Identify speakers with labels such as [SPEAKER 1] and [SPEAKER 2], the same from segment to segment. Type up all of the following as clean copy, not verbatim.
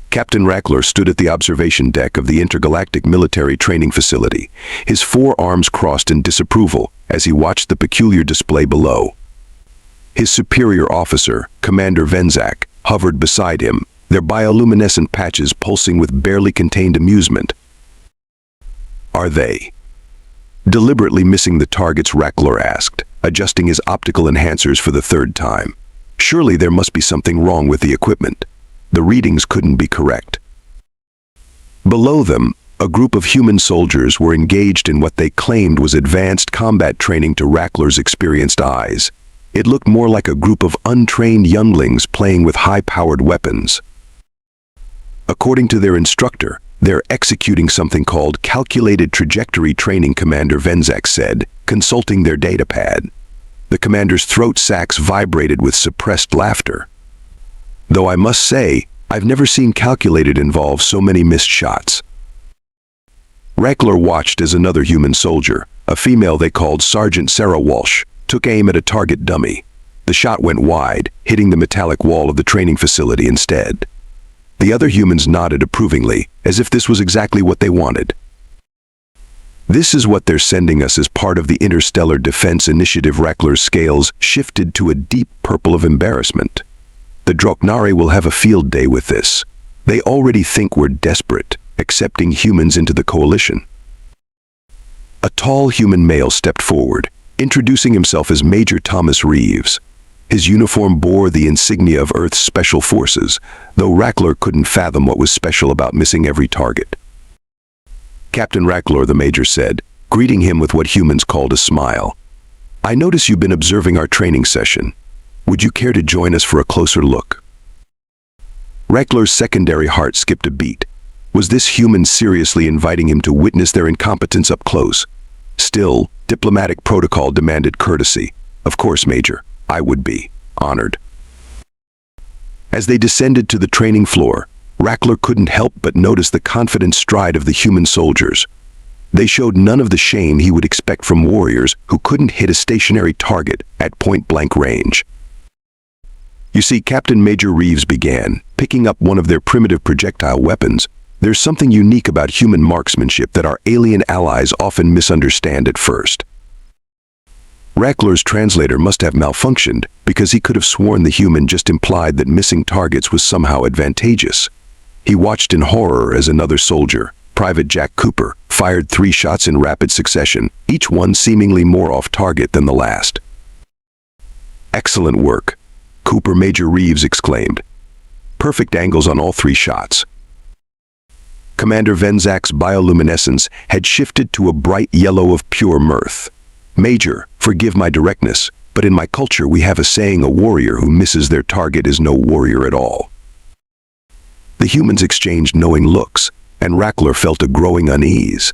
[SPEAKER 1] Captain Rackler stood at the observation deck of the intergalactic military training facility, his forearms crossed in disapproval as he watched the peculiar display below. His superior officer, Commander Venzak, hovered beside him, their bioluminescent patches pulsing with barely contained amusement. "Are they deliberately missing the targets?" Rackler asked, adjusting his optical enhancers for the third time. Surely there must be something wrong with the equipment. The readings couldn't be correct. Below them, a group of human soldiers were engaged in what they claimed was advanced combat training to Rackler's experienced eyes. It looked more like a group of untrained younglings playing with high-powered weapons. According to their instructor, they're executing something called calculated trajectory training, Commander Venzak said, consulting their datapad. The commander's throat sacs vibrated with suppressed laughter. "Though I must say, I've never seen calculated involve so many missed shots." Rackler watched as another human soldier, a female they called Sergeant Sarah Walsh, took aim at a target dummy. The shot went wide, hitting the metallic wall of the training facility instead. The other humans nodded approvingly, as if this was exactly what they wanted. "This is what they're sending us as part of the Interstellar Defense Initiative." Rackler's scales shifted to a deep purple of embarrassment. "The Droknari will have a field day with this. They already think we're desperate, accepting humans into the coalition." A tall human male stepped forward, introducing himself as Major Thomas Reeves. His uniform bore the insignia of Earth's Special Forces, though Rackler couldn't fathom what was special about missing every target. "Captain Rackler," the Major said, greeting him with what humans called a smile. "I notice you've been observing our training session. Would you care to join us for a closer look?" Rackler's secondary heart skipped a beat. Was this human seriously inviting him to witness their incompetence up close? Still, diplomatic protocol demanded courtesy. "Of course, Major. I would be honored." As they descended to the training floor, Rackler couldn't help but notice the confident stride of the human soldiers. They showed none of the shame he would expect from warriors who couldn't hit a stationary target at point-blank range. "You see," Captain Major Reeves began, picking up one of their primitive projectile weapons, "there's something unique about human marksmanship that our alien allies often misunderstand at first." Rackler's translator must have malfunctioned because he could have sworn the human just implied that missing targets was somehow advantageous. He watched in horror as another soldier, Private Jack Cooper, fired 3 shots in rapid succession, each one seemingly more off target than the last. "Excellent work, Cooper," Major Reeves exclaimed. "Perfect angles on all 3 shots." Commander Venzak's bioluminescence had shifted to a bright yellow of pure mirth. "Major, forgive my directness, but in my culture we have a saying, a warrior who misses their target is no warrior at all." The humans exchanged knowing looks, and Rackler felt a growing unease.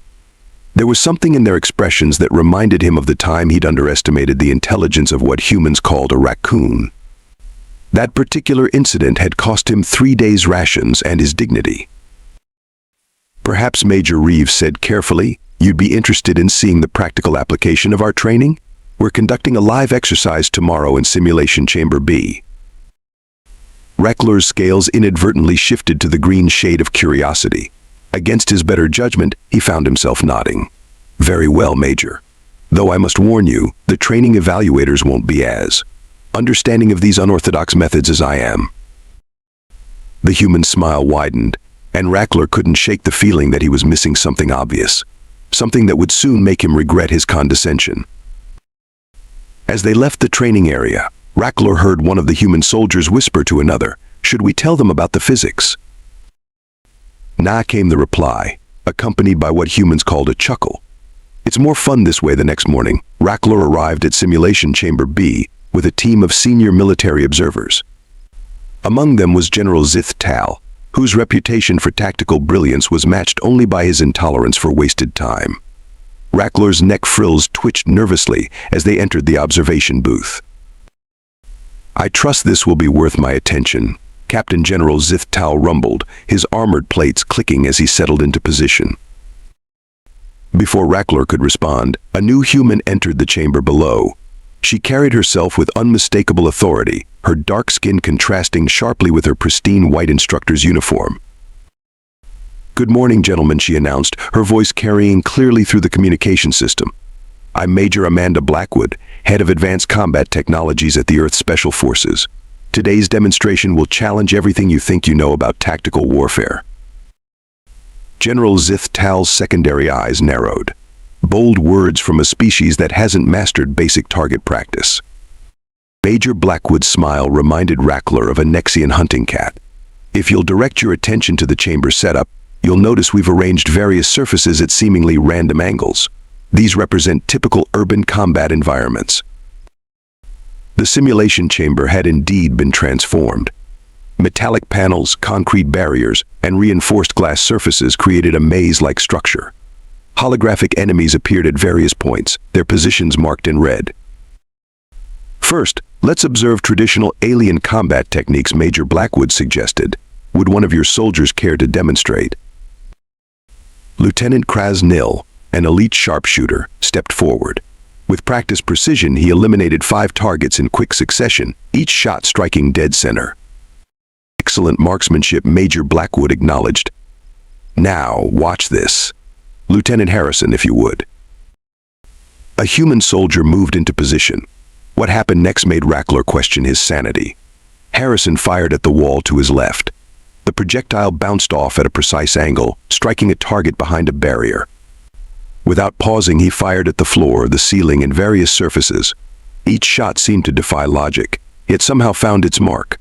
[SPEAKER 1] There was something in their expressions that reminded him of the time he'd underestimated the intelligence of what humans called a raccoon. That particular incident had cost him 3 days' rations and his dignity. "Perhaps," Major Reeves said carefully, "you'd be interested in seeing the practical application of our training? We're conducting a live exercise tomorrow in Simulation Chamber B." Rackler's scales inadvertently shifted to the green shade of curiosity. Against his better judgment, he found himself nodding. "Very well, Major. Though I must warn you, the training evaluators won't be as understanding of these unorthodox methods as I am." The human smile widened, and Rackler couldn't shake the feeling that he was missing something obvious, something that would soon make him regret his condescension. As they left the training area, Rackler heard one of the human soldiers whisper to another, "Should we tell them about the physics?" "Nah," came the reply, accompanied by what humans called a chuckle. "It's more fun this way." The next morning, Rackler arrived at Simulation Chamber B with a team of senior military observers. Among them was General Zith Tal, whose reputation for tactical brilliance was matched only by his intolerance for wasted time. Rackler's neck frills twitched nervously as they entered the observation booth. "I trust this will be worth my attention," Captain General Zith Tal rumbled, his armored plates clicking as he settled into position. Before Rackler could respond, a new human entered the chamber below. She carried herself with unmistakable authority, her dark skin contrasting sharply with her pristine white instructor's uniform. "Good morning, gentlemen," she announced, her voice carrying clearly through the communication system. "I'm Major Amanda Blackwood, Head of Advanced Combat Technologies at the Earth Special Forces. Today's demonstration will challenge everything you think you know about tactical warfare." General Zith Tal's secondary eyes narrowed. Bold words from a species that hasn't mastered basic target practice. Major Blackwood's smile reminded Rackler of a Nexian hunting cat. "If you'll direct your attention to the chamber setup, you'll notice we've arranged various surfaces at seemingly random angles. These represent typical urban combat environments." The simulation chamber had indeed been transformed. Metallic panels, concrete barriers, and reinforced glass surfaces created a maze-like structure. Holographic enemies appeared at various points, their positions marked in red. "First, let's observe traditional alien combat techniques," Major Blackwood suggested. "Would one of your soldiers care to demonstrate?" Lieutenant Krasnil, an elite sharpshooter, stepped forward. With practiced precision, he eliminated 5 targets in quick succession, each shot striking dead center. "Excellent marksmanship," Major Blackwood acknowledged. "Now, watch this. Lieutenant Harrison, if you would." A human soldier moved into position. What happened next made Rackler question his sanity. Harrison fired at the wall to his left. The projectile bounced off at a precise angle, striking a target behind a barrier. Without pausing, he fired at the floor, the ceiling, and various surfaces. Each shot seemed to defy logic, yet somehow found its mark.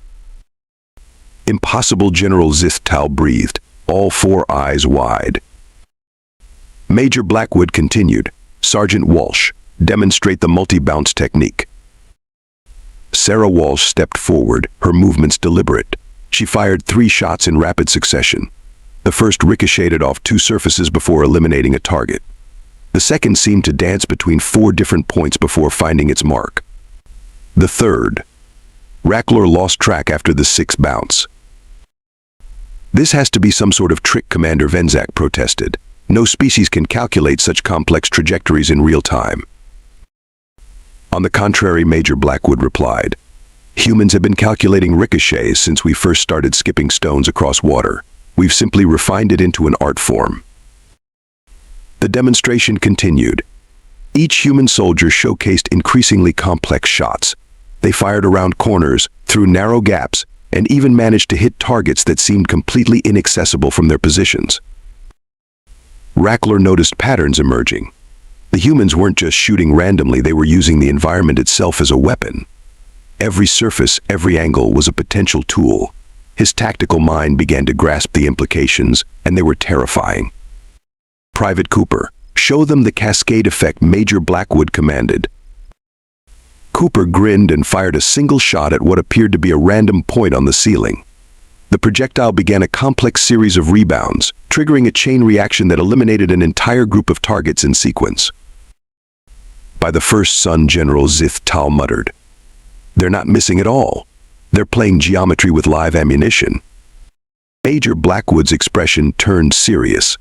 [SPEAKER 1] "Impossible," General Zith Tal breathed, all 4 eyes wide. Major Blackwood continued, "Sergeant Walsh, demonstrate the multi-bounce technique." Sarah Walsh stepped forward, her movements deliberate. She fired 3 shots in rapid succession. The first ricocheted off 2 surfaces before eliminating a target. The second seemed to dance between 4 different points before finding its mark. The third. Rackler lost track after the 6th bounce. "This has to be some sort of trick," Commander Venzak protested. "No species can calculate such complex trajectories in real time." "On the contrary," Major Blackwood replied. "Humans have been calculating ricochets since we first started skipping stones across water. We've simply refined it into an art form." The demonstration continued. Each human soldier showcased increasingly complex shots. They fired around corners, through narrow gaps, and even managed to hit targets that seemed completely inaccessible from their positions. Rackler noticed patterns emerging. The humans weren't just shooting randomly, they were using the environment itself as a weapon. Every surface, every angle was a potential tool. His tactical mind began to grasp the implications, and they were terrifying. "Private Cooper, show them the cascade effect," Major Blackwood commanded. Cooper grinned and fired a single shot at what appeared to be a random point on the ceiling. The projectile began a complex series of rebounds, triggering a chain reaction that eliminated an entire group of targets in sequence. "By the first sun," General Zith Tal muttered. "They're not missing at all. They're playing geometry with live ammunition." Major Blackwood's expression turned serious.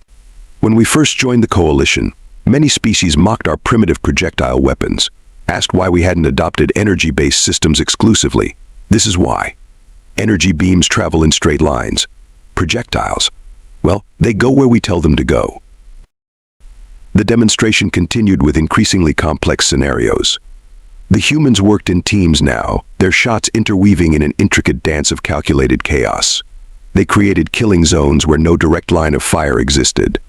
[SPEAKER 1] "When we first joined the coalition, many species mocked our primitive projectile weapons, asked why we hadn't adopted energy-based systems exclusively. This is why. Energy beams travel in straight lines. Projectiles, well, they go where we tell them to go." The demonstration continued with increasingly complex scenarios. The humans worked in teams now, their shots interweaving in an intricate dance of calculated chaos. They created killing zones where no direct line of fire existed.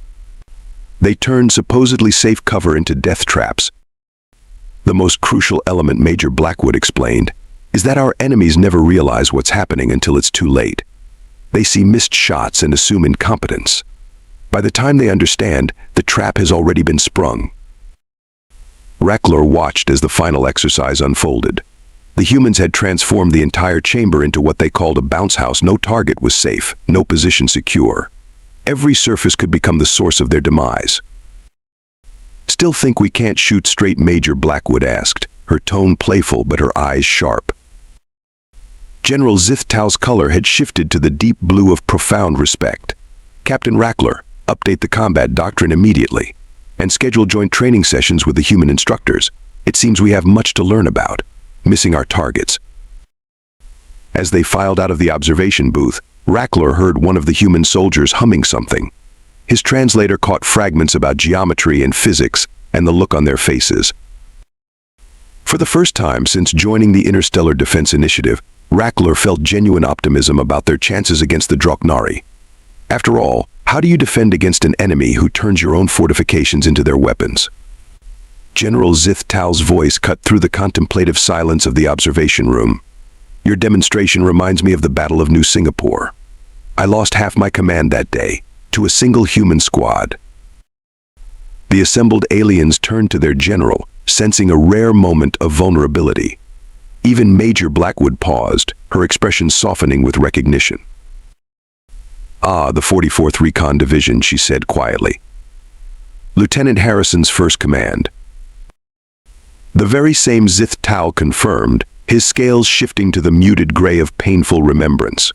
[SPEAKER 1] They turned supposedly safe cover into death traps. "The most crucial element," Major Blackwood explained, "is that our enemies never realize what's happening until it's too late. They see missed shots and assume incompetence. By the time they understand, the trap has already been sprung." Rackler watched as the final exercise unfolded. The humans had transformed the entire chamber into what they called a bounce house. No target was safe, no position secure. Every surface could become the source of their demise. "Still think we can't shoot straight?" Major Blackwood asked, her tone playful but her eyes sharp. General Zith Tal's color had shifted to the deep blue of profound respect. "Captain Rackler, update the combat doctrine immediately, and schedule joint training sessions with the human instructors. It seems we have much to learn about, missing our targets." As they filed out of the observation booth, Rackler heard one of the human soldiers humming something. His translator caught fragments about geometry and physics and the look on their faces. For the first time since joining the Interstellar Defense Initiative, Rackler felt genuine optimism about their chances against the Droknari. After all, how do you defend against an enemy who turns your own fortifications into their weapons? General Zith Tal's voice cut through the contemplative silence of the observation room. Your demonstration reminds me of the Battle of New Singapore. I lost half my command that day, to a single human squad. The assembled aliens turned to their general, sensing a rare moment of vulnerability. Even Major Blackwood paused, her expression softening with recognition. "Ah, the 44th Recon Division," she said quietly. "Lieutenant Harrison's first command." The very same Zith Tal confirmed, his scales shifting to the muted gray of painful remembrance.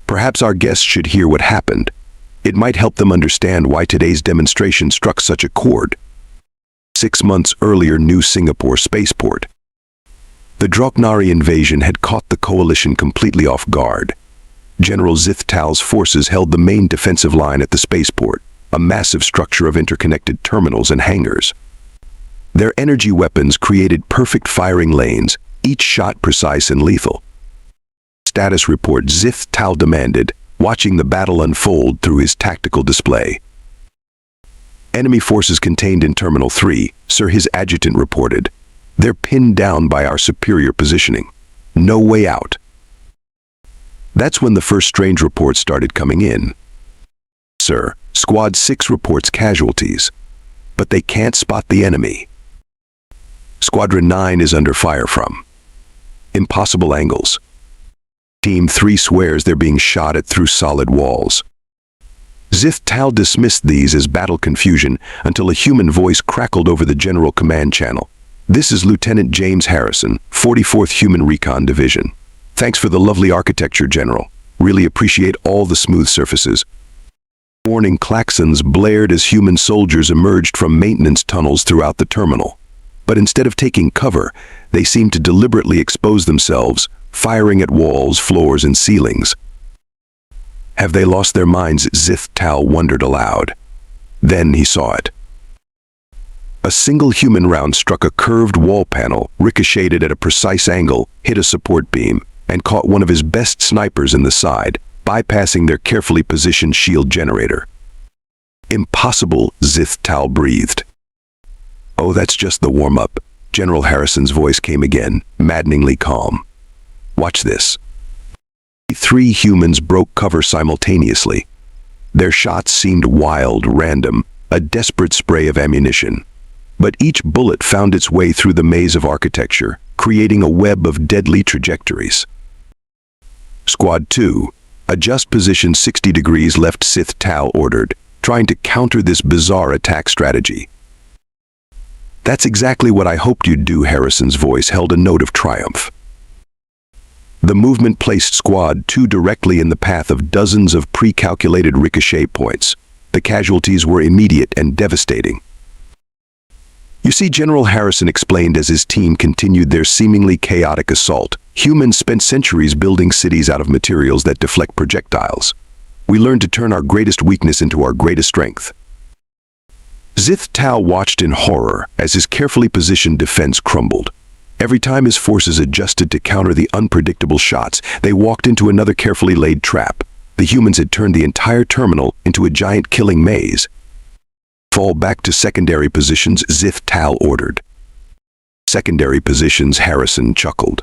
[SPEAKER 1] Perhaps our guests should hear what happened. It might help them understand why today's demonstration struck such a chord. 6 months earlier, New Singapore spaceport. The Droknari invasion had caught the coalition completely off guard. General Zith Tal's forces held the main defensive line at the spaceport, a massive structure of interconnected terminals and hangars. Their energy weapons created perfect firing lanes, each shot precise and lethal. "Status report," Zith Tal demanded, watching the battle unfold through his tactical display. "Enemy forces contained in Terminal 3, sir," his adjutant reported. "They're pinned down by our superior positioning. No way out." That's when the first strange reports started coming in. "Sir, Squad 6 reports casualties, but they can't spot the enemy. Squadron 9 is under fire from impossible angles. Team 3 swears they're being shot at through solid walls." Zith Tal dismissed these as battle confusion until a human voice crackled over the general command channel. "This is Lieutenant James Harrison, 44th Human Recon Division. Thanks for the lovely architecture, General. Really appreciate all the smooth surfaces." Warning klaxons blared as human soldiers emerged from maintenance tunnels throughout the terminal. But instead of taking cover, they seemed to deliberately expose themselves, firing at walls, floors, and ceilings. Have they lost their minds? Zith Tal wondered aloud. Then he saw it. A single human round struck a curved wall panel, ricocheted at a precise angle, hit a support beam, and caught one of his best snipers in the side, bypassing their carefully positioned shield generator. "Impossible," Zith Tal breathed. "Oh, that's just the warm-up." General Harrison's voice came again, maddeningly calm. "Watch this." 3 humans broke cover simultaneously. Their shots seemed wild, random, a desperate spray of ammunition. But each bullet found its way through the maze of architecture, creating a web of deadly trajectories. "Squad 2, adjust position 60 degrees left," Zith Tal ordered, trying to counter this bizarre attack strategy. "That's exactly what I hoped you'd do," Harrison's voice held a note of triumph. The movement placed Squad 2 directly in the path of dozens of pre-calculated ricochet points. The casualties were immediate and devastating. "You see," General Harrison explained as his team continued their seemingly chaotic assault, "humans spent centuries building cities out of materials that deflect projectiles. We learned to turn our greatest weakness into our greatest strength." Zith Tal watched in horror as his carefully positioned defense crumbled. Every time his forces adjusted to counter the unpredictable shots, they walked into another carefully laid trap. The humans had turned the entire terminal into a giant killing maze. "Fall back to secondary positions," Zith Tal ordered. "Secondary positions," Harrison chuckled.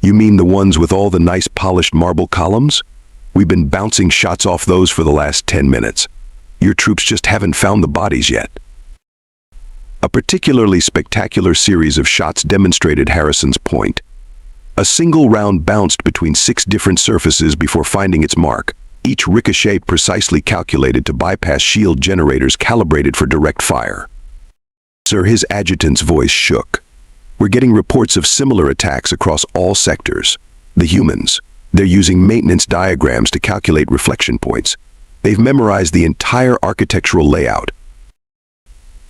[SPEAKER 1] "You mean the ones with all the nice polished marble columns? We've been bouncing shots off those for the last 10 minutes. Your troops just haven't found the bodies yet." A particularly spectacular series of shots demonstrated Harrison's point. A single round bounced between 6 different surfaces before finding its mark, each ricochet precisely calculated to bypass shield generators calibrated for direct fire. "Sir," his adjutant's voice shook. "We're getting reports of similar attacks across all sectors. The humans, they're using maintenance diagrams to calculate reflection points. They've memorized the entire architectural layout."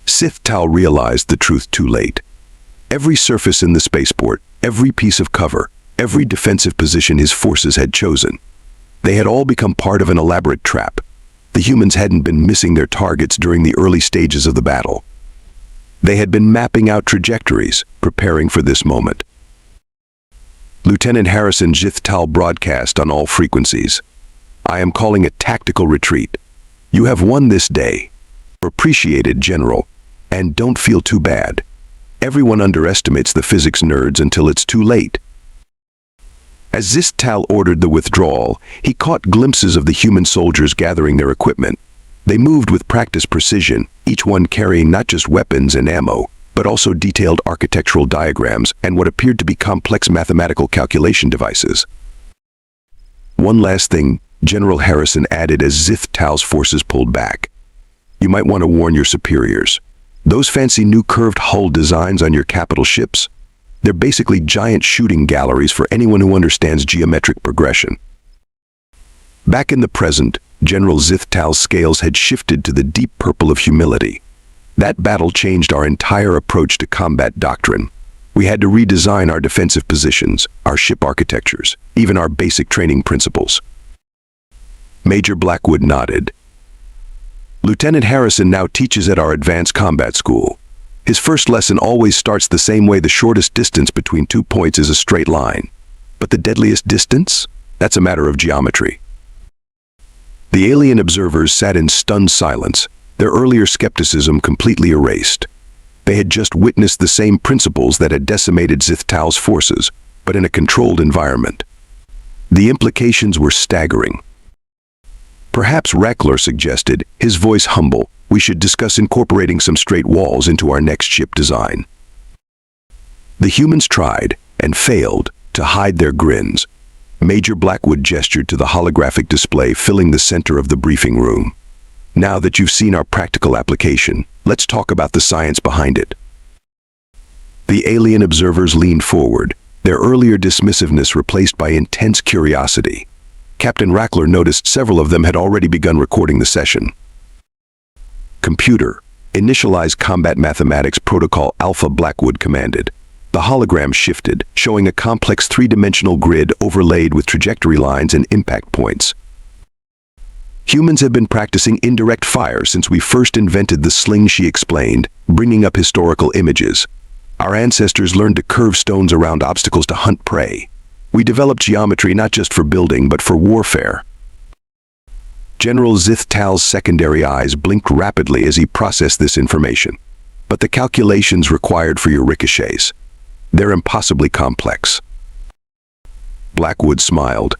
[SPEAKER 1] Zith Tal realized the truth too late. Every surface in the spaceport, every piece of cover, every defensive position his forces had chosen, they had all become part of an elaborate trap. The humans hadn't been missing their targets during the early stages of the battle. They had been mapping out trajectories, preparing for this moment. Lieutenant Harrison Zithtal broadcast on all frequencies. I am calling a tactical retreat. You have won this day. Appreciated, General. And don't feel too bad. Everyone underestimates the physics nerds until it's too late. As Zithtal ordered the withdrawal, he caught glimpses of the human soldiers gathering their equipment. They moved with practiced precision, each one carrying not just weapons and ammo, but also detailed architectural diagrams and what appeared to be complex mathematical calculation devices. One last thing, General Harrison added as Zithtal's forces pulled back. You might want to warn your superiors. Those fancy new curved hull designs on your capital ships, they're basically giant shooting galleries for anyone who understands geometric progression. Back in the present, General Zithtal's scales had shifted to the deep purple of humility. That battle changed our entire approach to combat doctrine. We had to redesign our defensive positions, our ship architectures, even our basic training principles. Major Blackwood nodded. Lieutenant Harrison now teaches at our advanced combat school. His first lesson always starts the same way: the shortest distance between 2 points is a straight line. But the deadliest distance? That's a matter of geometry. The alien observers sat in stunned silence, their earlier skepticism completely erased. They had just witnessed the same principles that had decimated Zithtal's forces, but in a controlled environment. The implications were staggering. Perhaps Rackler suggested, his voice humble, we should discuss incorporating some straight walls into our next ship design. The humans tried, and failed, to hide their grins. Major Blackwood gestured to the holographic display filling the center of the briefing room. Now that you've seen our practical application, let's talk about the science behind it. The alien observers leaned forward, their earlier dismissiveness replaced by intense curiosity. Captain Rackler noticed several of them had already begun recording the session. Computer, initialize combat mathematics protocol Alpha, Blackwood commanded. The hologram shifted, showing a complex three-dimensional grid overlaid with trajectory lines and impact points. Humans have been practicing indirect fire since we first invented the sling, she explained, bringing up historical images. Our ancestors learned to curve stones around obstacles to hunt prey. We developed geometry not just for building but for warfare. General Zithtal's secondary eyes blinked rapidly as he processed this information. But the calculations required for your ricochets, they're impossibly complex. Blackwood smiled.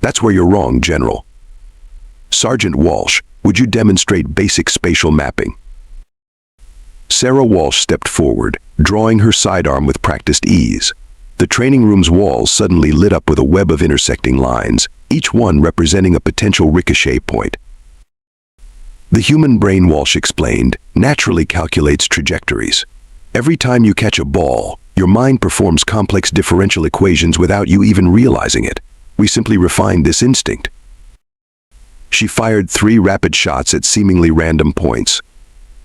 [SPEAKER 1] That's where you're wrong, General. Sergeant Walsh, would you demonstrate basic spatial mapping? Sarah Walsh stepped forward, drawing her sidearm with practiced ease. The training room's walls suddenly lit up with a web of intersecting lines, each one representing a potential ricochet point. The human brain, Walsh explained, naturally calculates trajectories. Every time you catch a ball, your mind performs complex differential equations without you even realizing it. We simply refined this instinct. She fired 3 rapid shots at seemingly random points.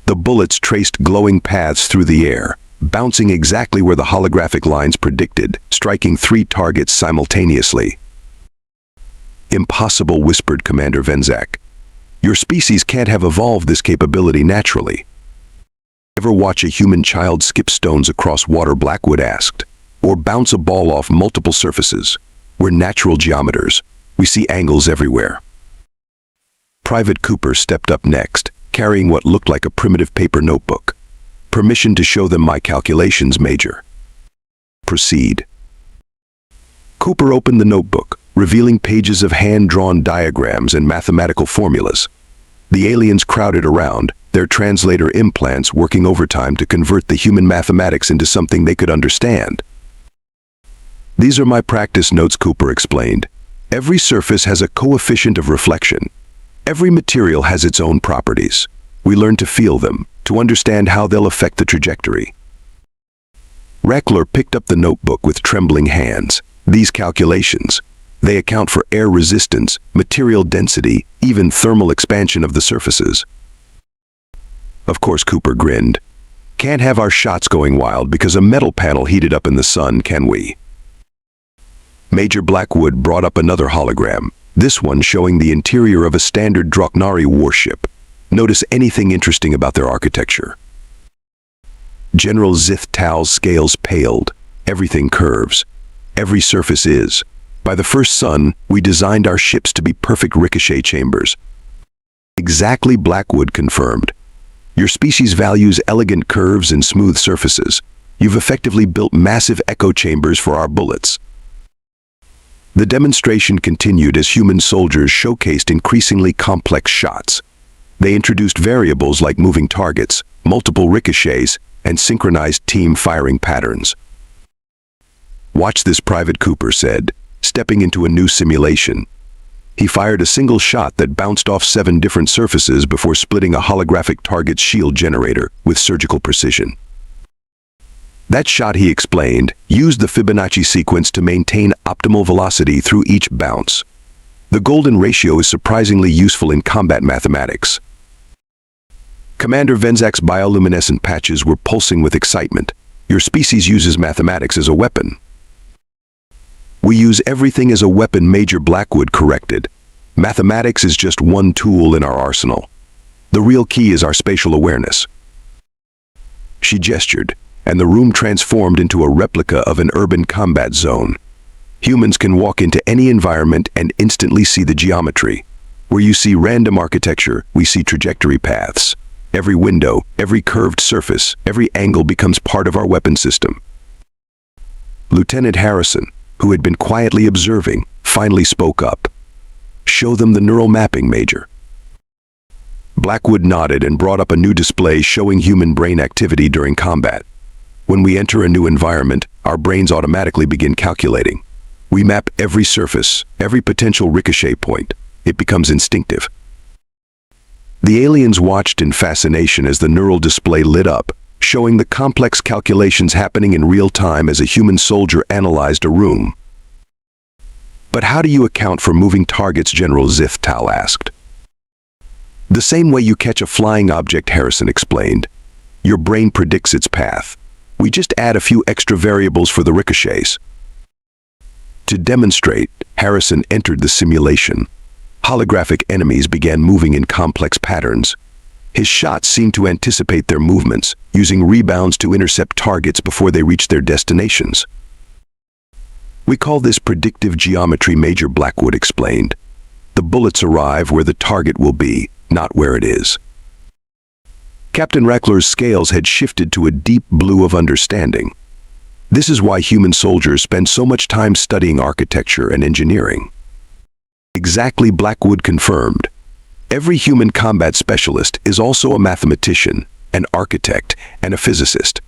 [SPEAKER 1] The bullets traced glowing paths through the air, bouncing exactly where the holographic lines predicted, striking 3 targets simultaneously. Impossible, whispered Commander Venzak. Your species can't have evolved this capability naturally. Ever watch a human child skip stones across water? Blackwood asked. Or bounce a ball off multiple surfaces? We're natural geometers. We see angles everywhere. Private Cooper stepped up next, carrying what looked like a primitive paper notebook. Permission to show them my calculations, Major. Proceed. Cooper opened the notebook, revealing pages of hand-drawn diagrams and mathematical formulas. The aliens crowded around, their translator implants working overtime to convert the human mathematics into something they could understand. These are my practice notes, Cooper explained. Every surface has a coefficient of reflection. Every material has its own properties. We learn to feel them, to understand how they'll affect the trajectory. Rackler picked up the notebook with trembling hands. These calculations, they account for air resistance, material density, even thermal expansion of the surfaces. Of course, Cooper grinned. Can't have our shots going wild because a metal panel heated up in the sun, can we? Major Blackwood brought up another hologram, This one showing the interior of a standard Draknari warship. Notice anything interesting about their architecture. General Zith Tal's scales paled. Everything curves. Every surface is. By the first sun, we designed our ships to be perfect ricochet chambers. Exactly, Blackwood confirmed. Your species values elegant curves and smooth surfaces. You've effectively built massive echo chambers for our bullets. The demonstration continued as human soldiers showcased increasingly complex shots. They introduced variables like moving targets, multiple ricochets, and synchronized team firing patterns. "Watch this," Private Cooper said, stepping into a new simulation. He fired a single shot that bounced off 7 different surfaces before splitting a holographic target shield generator with surgical precision. That shot, he explained, used the Fibonacci sequence to maintain optimal velocity through each bounce. The golden ratio is surprisingly useful in combat mathematics. Commander Venzak's bioluminescent patches were pulsing with excitement. Your species uses mathematics as a weapon. "We use everything as a weapon," Major Blackwood corrected. "Mathematics is just one tool in our arsenal. The real key is our spatial awareness." She gestured, and the room transformed into a replica of an urban combat zone. Humans can walk into any environment and instantly see the geometry. Where you see random architecture, we see trajectory paths. Every window, every curved surface, every angle becomes part of our weapon system. Lieutenant Harrison, who had been quietly observing, finally spoke up. "Show them the neural mapping, Major." Blackwood nodded and brought up a new display showing human brain activity during combat. When we enter a new environment, our brains automatically begin calculating. We map every surface, every potential ricochet point. It becomes instinctive. The aliens watched in fascination as the neural display lit up, showing the complex calculations happening in real time as a human soldier analyzed a room. "But how do you account for moving targets?" General Zith Tal asked. "The same way you catch a flying object," Harrison explained. "Your brain predicts its path. We just add a few extra variables for the ricochets." To demonstrate, Harrison entered the simulation. Holographic enemies began moving in complex patterns. His shots seemed to anticipate their movements, using rebounds to intercept targets before they reached their destinations. "We call this predictive geometry," Major Blackwood explained. "The bullets arrive where the target will be, not where it is." Captain Rackler's scales had shifted to a deep blue of understanding. This is why human soldiers spend so much time studying architecture and engineering. Exactly, Blackwood confirmed. Every human combat specialist is also a mathematician, an architect, and a physicist.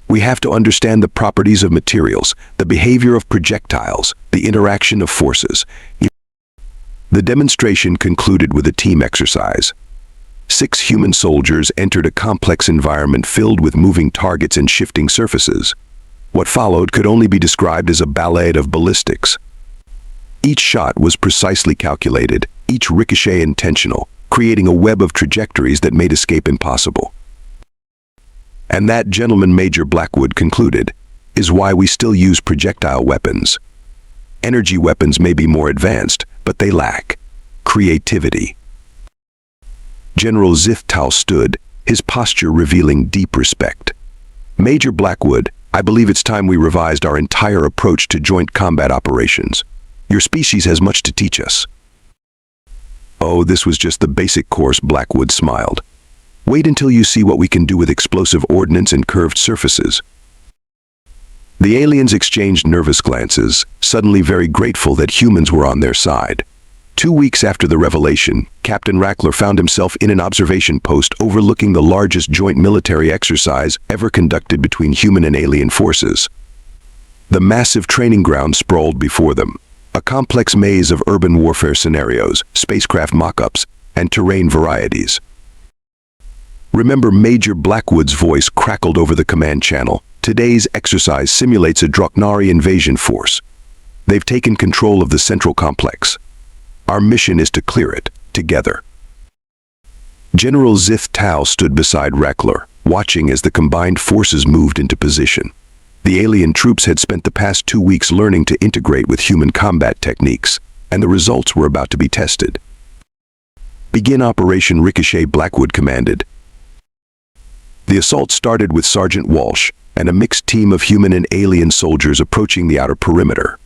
[SPEAKER 1] We have to understand the properties of materials, the behavior of projectiles, the interaction of forces. The demonstration concluded with a team exercise. 6 human soldiers entered a complex environment filled with moving targets and shifting surfaces. What followed could only be described as a ballet of ballistics. Each shot was precisely calculated, each ricochet intentional, creating a web of trajectories that made escape impossible. And that, gentleman, Major Blackwood concluded, is why we still use projectile weapons. Energy weapons may be more advanced, but they lack creativity. General Zith Tal stood, his posture revealing deep respect. "Major Blackwood, I believe it's time we revised our entire approach to joint combat operations. Your species has much to teach us." "Oh, this was just the basic course," Blackwood smiled. "Wait until you see what we can do with explosive ordnance and curved surfaces." The aliens exchanged nervous glances, suddenly very grateful that humans were on their side. 2 weeks after the revelation, Captain Rackler found himself in an observation post overlooking the largest joint military exercise ever conducted between human and alien forces. The massive training ground sprawled before them, a complex maze of urban warfare scenarios, spacecraft mock-ups, and terrain varieties. "Remember," Major Blackwood's voice crackled over the command channel, "today's exercise simulates a Draknari invasion force. They've taken control of the central complex. Our mission is to clear it, together." General Zith Tal stood beside Rackler, watching as the combined forces moved into position. The alien troops had spent the past 2 weeks learning to integrate with human combat techniques, and the results were about to be tested. "Begin Operation Ricochet," Blackwood commanded. The assault started with Sergeant Walsh and a mixed team of human and alien soldiers approaching the outer perimeter.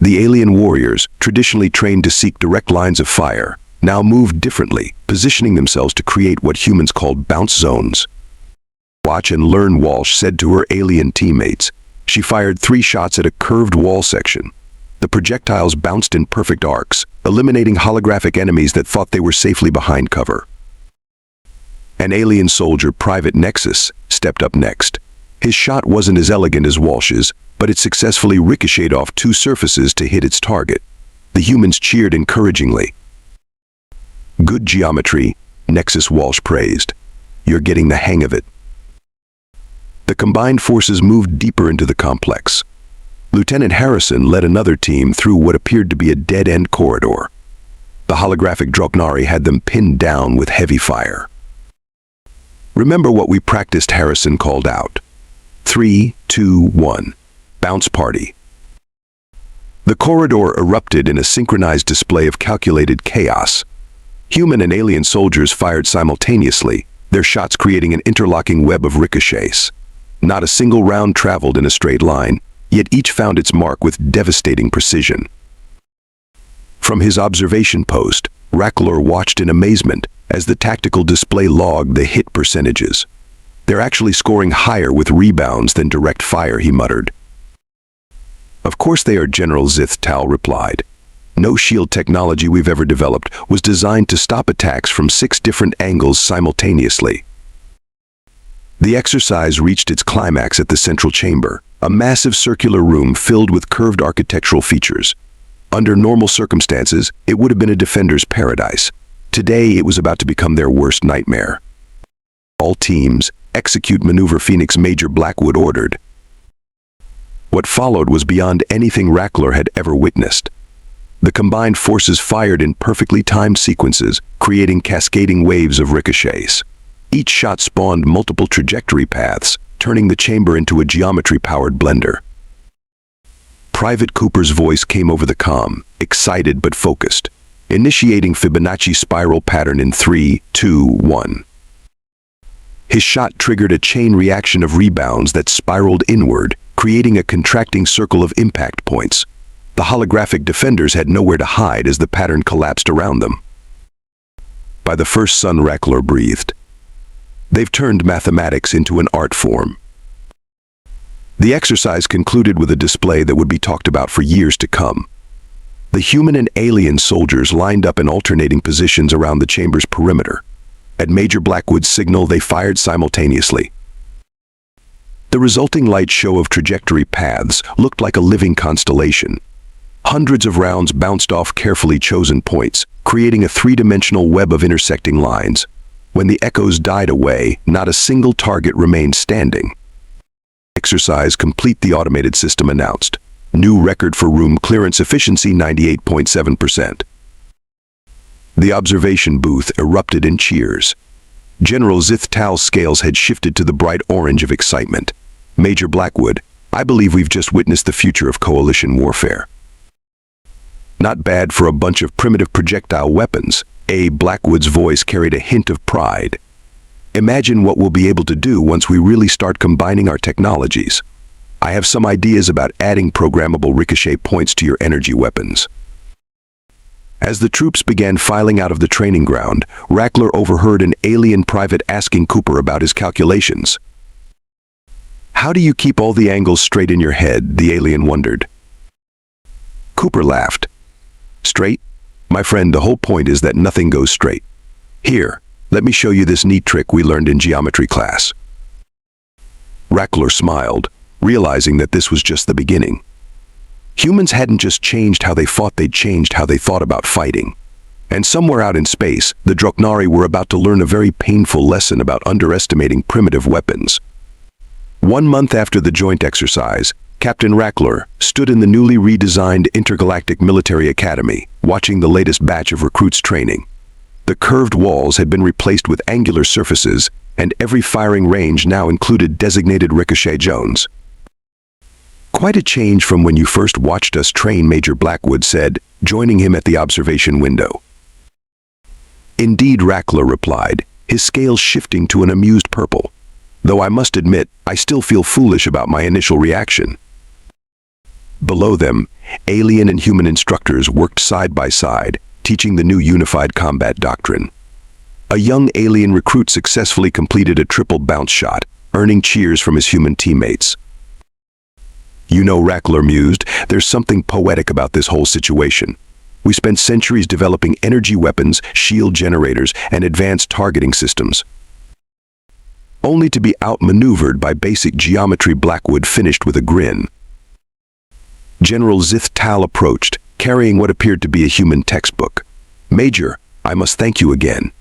[SPEAKER 1] The alien warriors, traditionally trained to seek direct lines of fire, now moved differently, positioning themselves to create what humans called bounce zones. "Watch and learn," Walsh said to her alien teammates. She fired 3 shots at a curved wall section. The projectiles bounced in perfect arcs, eliminating holographic enemies that thought they were safely behind cover. An alien soldier, Private Nexus, stepped up next. His shot wasn't as elegant as Walsh's, but it successfully ricocheted off 2 surfaces to hit its target. The humans cheered encouragingly. "Good geometry," Nexus Walsh praised. "You're getting the hang of it." The combined forces moved deeper into the complex. Lieutenant Harrison led another team through what appeared to be a dead-end corridor. The holographic Draknari had them pinned down with heavy fire. "Remember what we practiced," Harrison called out. 3, 2, 1. Bounce party. The corridor erupted in a synchronized display of calculated chaos. Human and alien soldiers fired simultaneously, their shots creating an interlocking web of ricochets. Not a single round traveled in a straight line, yet each found its mark with devastating precision. From his observation post, Rackler watched in amazement as the tactical display logged the hit percentages. "They're actually scoring higher with rebounds than direct fire," he muttered. "Of course they are," General Zith Tal replied. "No shield technology we've ever developed was designed to stop attacks from 6 different angles simultaneously." The exercise reached its climax at the central chamber, a massive circular room filled with curved architectural features. Under normal circumstances, it would have been a defender's paradise. Today, it was about to become their worst nightmare. "All teams, execute Maneuver Phoenix," Major Blackwood ordered. What followed was beyond anything Rackler had ever witnessed. The combined forces fired in perfectly timed sequences, creating cascading waves of ricochets. Each shot spawned multiple trajectory paths, turning the chamber into a geometry-powered blender. Private Cooper's voice came over the comm, excited but focused. "Initiating Fibonacci spiral pattern in 3, 2, 1. His shot triggered a chain reaction of rebounds that spiraled inward, creating a contracting circle of impact points. The holographic defenders had nowhere to hide as the pattern collapsed around them. By the first sun, Rackler breathed. They've turned mathematics into an art form. The exercise concluded with a display that would be talked about for years to come. The human and alien soldiers lined up in alternating positions around the chamber's perimeter. At Major Blackwood's signal, they fired simultaneously. The resulting light show of trajectory paths looked like a living constellation. Hundreds of rounds bounced off carefully chosen points, creating a 3-dimensional web of intersecting lines. When the echoes died away, not a single target remained standing. Exercise complete, the automated system announced. New record for room clearance efficiency, 98.7%. The observation booth erupted in cheers. General Zith Tal's scales had shifted to the bright orange of excitement. "Major Blackwood, I believe we've just witnessed the future of coalition warfare." "Not bad for a bunch of primitive projectile weapons." Blackwood's voice carried a hint of pride. "Imagine what we'll be able to do once we really start combining our technologies. I have some ideas about adding programmable ricochet points to your energy weapons." As the troops began filing out of the training ground, Rackler overheard an alien private asking Cooper about his calculations. "How do you keep all the angles straight in your head?" the alien wondered. Cooper laughed. "Straight? My friend, the whole point is that nothing goes straight. Here, let me show you this neat trick we learned in geometry class." Rackler smiled, realizing that this was just the beginning. Humans hadn't just changed how they fought, they'd changed how they thought about fighting. And somewhere out in space, the Draknari were about to learn a very painful lesson about underestimating primitive weapons. 1 month after the joint exercise, Captain Rackler stood in the newly redesigned Intergalactic Military Academy, watching the latest batch of recruits training. The curved walls had been replaced with angular surfaces, and every firing range now included designated ricochet zones. Quite a change from when you first watched us train, Major Blackwood said, joining him at the observation window. Indeed, Rackler replied, his scales shifting to an amused purple. Though I must admit, I still feel foolish about my initial reaction. Below them, alien and human instructors worked side by side, teaching the new unified combat doctrine. A young alien recruit successfully completed a triple bounce shot, earning cheers from his human teammates. You know, Rackler mused, there's something poetic about this whole situation. We spent centuries developing energy weapons, shield generators, and advanced targeting systems, only to be outmaneuvered by basic geometry. Blackwood finished with a grin. General Zith Tal approached, carrying what appeared to be a human textbook. Major, I must thank you again.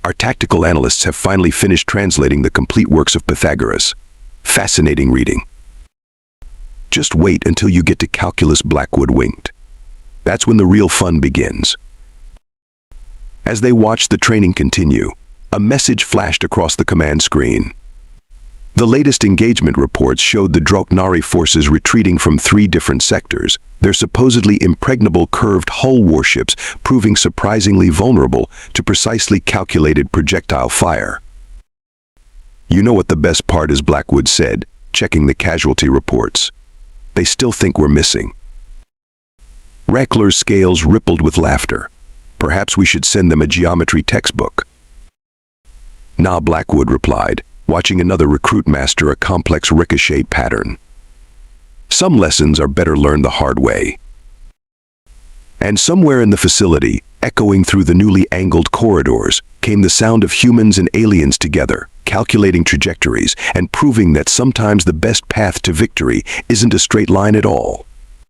[SPEAKER 1] Our tactical analysts have finally finished translating the complete works of Pythagoras. Fascinating reading. Just wait until you get to calculus, Blackwood winked. That's when the real fun begins. As they watched the training continue, a message flashed across the command screen. The latest engagement reports showed the Droknari forces retreating from 3 different sectors, their supposedly impregnable curved hull warships proving surprisingly vulnerable to precisely calculated projectile fire. You know what the best part is, Blackwood said, checking the casualty reports. They still think we're missing. Rackler's scales rippled with laughter. Perhaps we should send them a geometry textbook. Nah, Blackwood replied, watching another recruit master a complex ricochet pattern. Some lessons are better learned the hard way. And somewhere in the facility, echoing through the newly angled corridors, came the sound of humans and aliens together, calculating trajectories and proving that sometimes the best path to victory isn't a straight line at all.